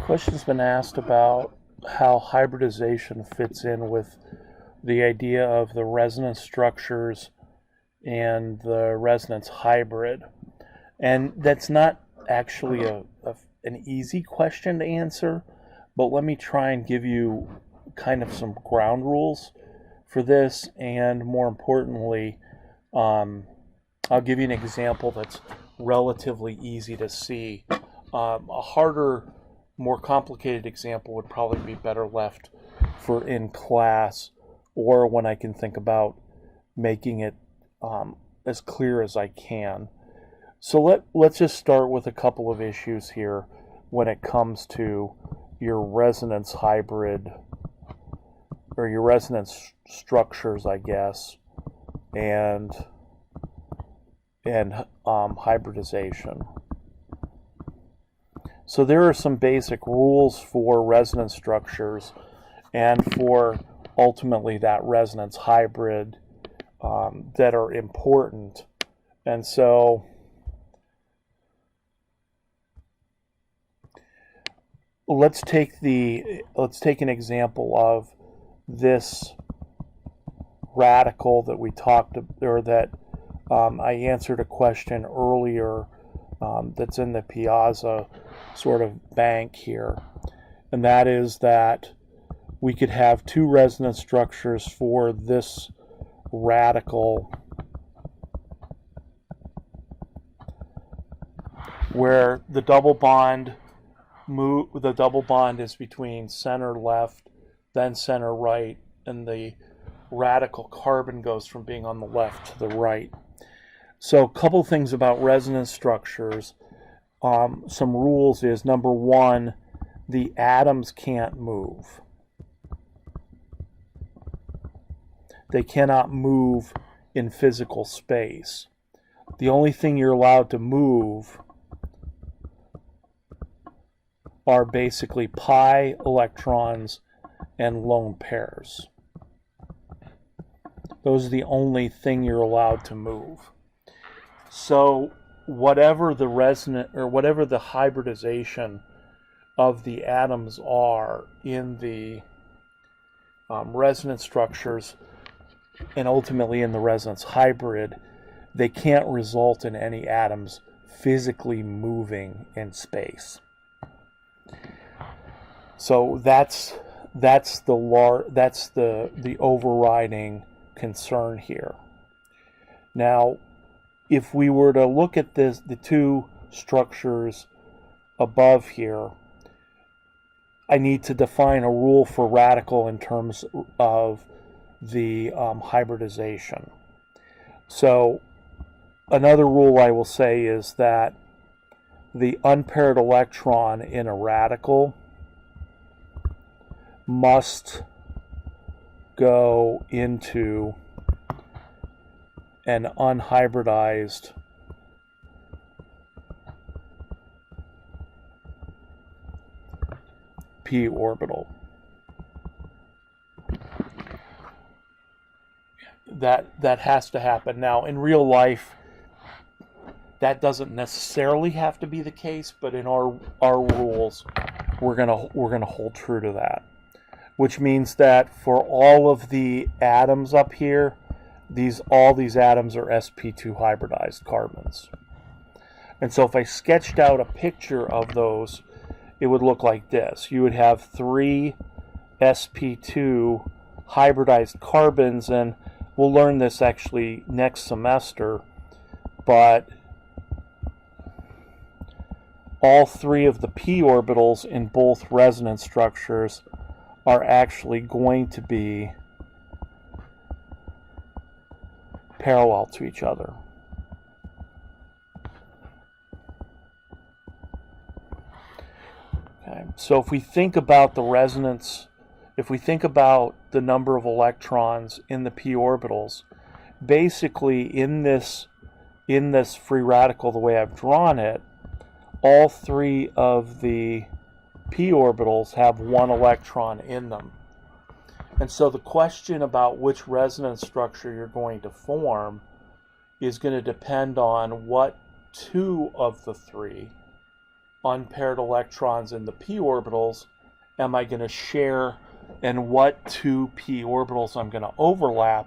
Question's been asked about how hybridization fits in with the idea of the resonance structures and the resonance hybrid. And that's not actually an easy question to answer, but let me try and give you kind of some ground rules for this, and more importantly, I'll give you an example that's relatively easy to see. A harder, more complicated example would probably be better left for in class, or when I can think about making it as clear as I can. So let's just start with a couple of issues here when it comes to your resonance hybrid, or your resonance structures, I guess, and hybridization. So there are some basic rules for resonance structures and for ultimately that resonance hybrid that are important. And so let's take an example of this radical that we talked, or that I answered a question earlier that's in the Piazza sort of bank here, and that is that we could have two resonance structures for this radical where the double bond is between center left, then center right, and the radical carbon goes from being on the left to the right. So a couple things about resonance structures. Some rules is, number one, the atoms can't move. They cannot move in physical space. The only thing you're allowed to move are basically pi electrons and lone pairs. Those are the only thing you're allowed to move. So whatever the hybridization of the atoms are in the resonance structures, and ultimately in the resonance hybrid, they can't result in any atoms physically moving in space. So that's the overriding concern here. Now, if we were to look at the two structures above here, I need to define a rule for radical in terms of the hybridization. So another rule I will say is that the unpaired electron in a radical must go into an unhybridized p orbital. That has to happen. Now, in real life, that doesn't necessarily have to be the case, but in our rules, we're gonna hold true to that. Which means that for all of the atoms up here, all these atoms are sp2 hybridized carbons. And so if I sketched out a picture of those, it would look like this. You would have 3 sp2 hybridized carbons, and we'll learn this actually next semester, but all 3 of the p orbitals in both resonance structures are actually going to be parallel to each other. Okay, so if we think about the resonance, if we think about the number of electrons in the p orbitals, basically in this free radical, the way I've drawn it, all 3 of the p orbitals have 1 electron in them. And so the question about which resonance structure you're going to form is going to depend on what 2 of the 3 unpaired electrons in the p orbitals am I going to share, and what two p orbitals I'm going to overlap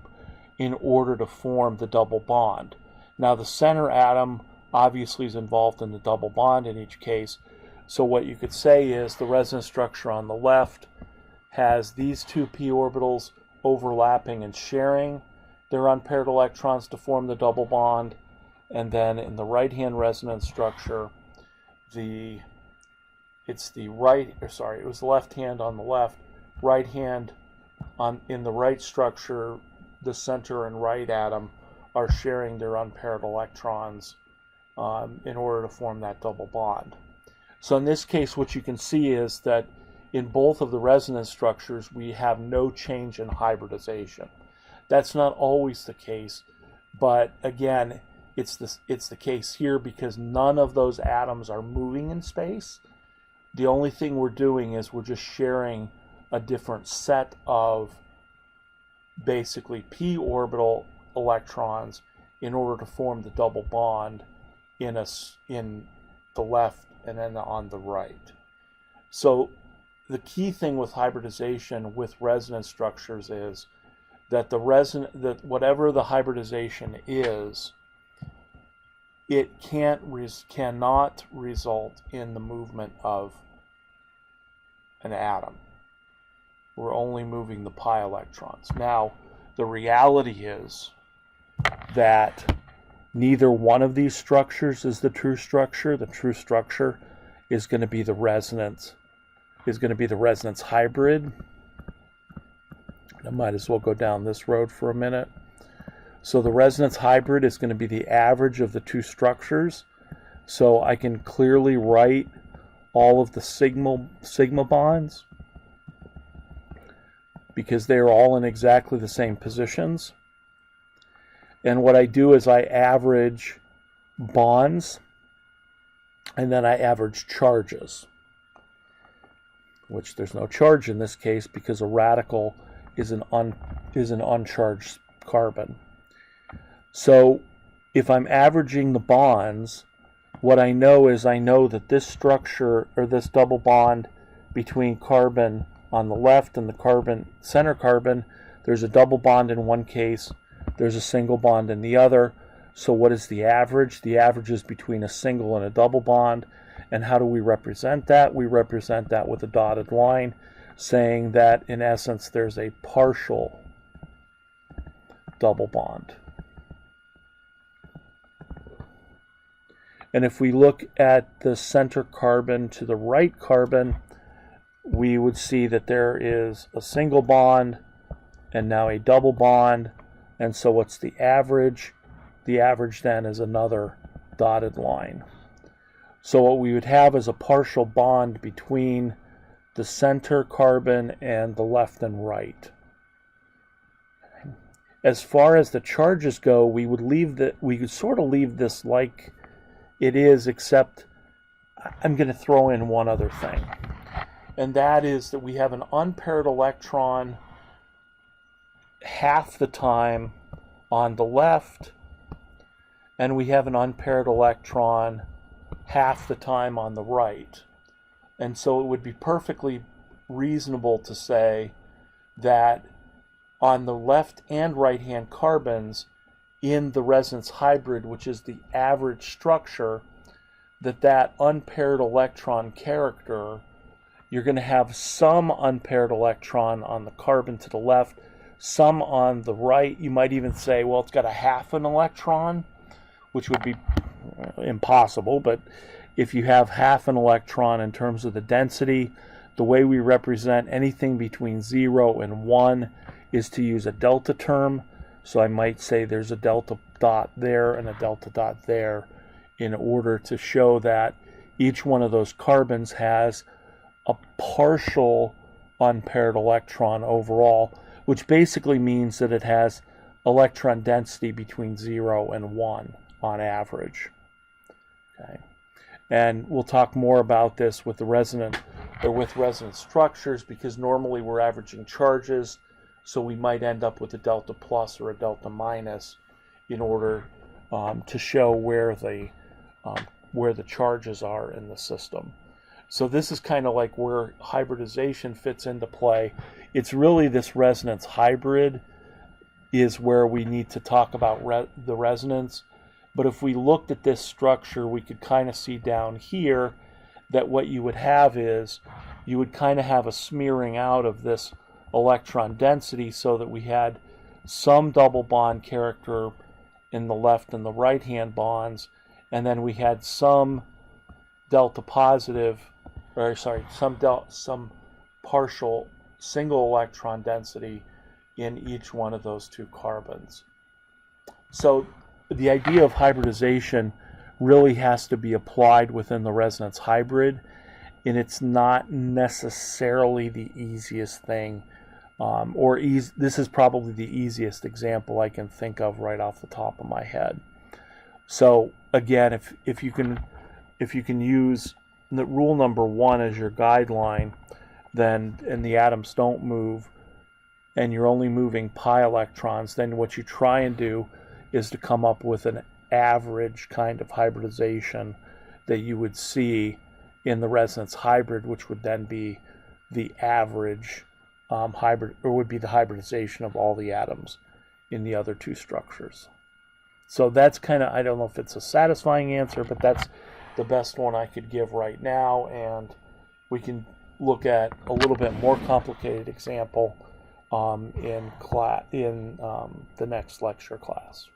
in order to form the double bond. Now the center atom obviously is involved in the double bond in each case, so what you could say is the resonance structure on the left has these two p orbitals overlapping and sharing their unpaired electrons to form the double bond, and then in the right hand resonance structure it was the left hand on the left, right hand in the right structure, the center and right atom are sharing their unpaired electrons in order to form that double bond. So in this case, what you can see is that in both of the resonance structures, we have no change in hybridization. That's not always the case, but again, it's the case here because none of those atoms are moving in space. The only thing we're doing is we're just sharing a different set of basically p orbital electrons in order to form the double bond in the left and then on the right. So the key thing with hybridization with resonance structures is that whatever the hybridization is, it cannot result in the movement of an atom. We're only moving the pi electrons. Now, the reality is that neither one of these structures is the true structure. The true structure is going to be the resonance hybrid. I might as well go down this road for a minute. So the resonance hybrid is going to be the average of the two structures. So I can clearly write all of the sigma bonds because they are all in exactly the same positions. And what I do is I average bonds and then I average charges, which there's no charge in this case because a radical is an uncharged carbon. So if I'm averaging the bonds, what I know is I know that this structure or this double bond between carbon on the left and the center carbon, there's a double bond in one case, there's a single bond in the other. So what is the average? The average is between a single and a double bond. And how do we represent that? We represent that with a dotted line, saying that in essence there's a partial double bond. And if we look at the center carbon to the right carbon, we would see that there is a single bond and now a double bond. And so what's the average? The average then is another dotted line. So what we would have is a partial bond between the center carbon and the left and right. As far as the charges go, we could sort of leave this like it is, except I'm going to throw in one other thing. And that is that we have an unpaired electron half the time on the left, and we have an unpaired electron half the time on the right. And so it would be perfectly reasonable to say that on the left and right hand carbons in the resonance hybrid, which is the average structure, that unpaired electron character, you're going to have some unpaired electron on the carbon to the left, some on the right. You might even say, well, it's got a half an electron, which would be impossible, but if you have half an electron in terms of the density, the way we represent anything between 0 and 1 is to use a delta term. So I might say there's a delta dot there and a delta dot there in order to show that each one of those carbons has a partial unpaired electron overall, which basically means that it has electron density between 0 and 1 on average. Okay. And we'll talk more about this with the resonance structures, because normally we're averaging charges, so we might end up with a delta plus or a delta minus in order to show where the where the charges are in the system. So this is kind of like where hybridization fits into play. It's really this resonance hybrid is where we need to talk about the resonance. But if we looked at this structure, we could kind of see down here that what you would have is you would kind of have a smearing out of this electron density, so that we had some double bond character in the left and the right hand bonds, and then we had some delta positive, or sorry, some partial single electron density in each one of those two carbons. So the idea of hybridization really has to be applied within the resonance hybrid, and it's not necessarily the easiest thing, this is probably the easiest example I can think of right off the top of my head. So again, if you can use the rule number 1 as your guideline, then and the atoms don't move, and you're only moving pi electrons, then what you try and do is to come up with an average kind of hybridization that you would see in the resonance hybrid, which would then be the average hybrid, or would be the hybridization of all the atoms in the other two structures. So that's kind of, I don't know if it's a satisfying answer, but that's the best one I could give right now, and we can look at a little bit more complicated example in the next lecture class.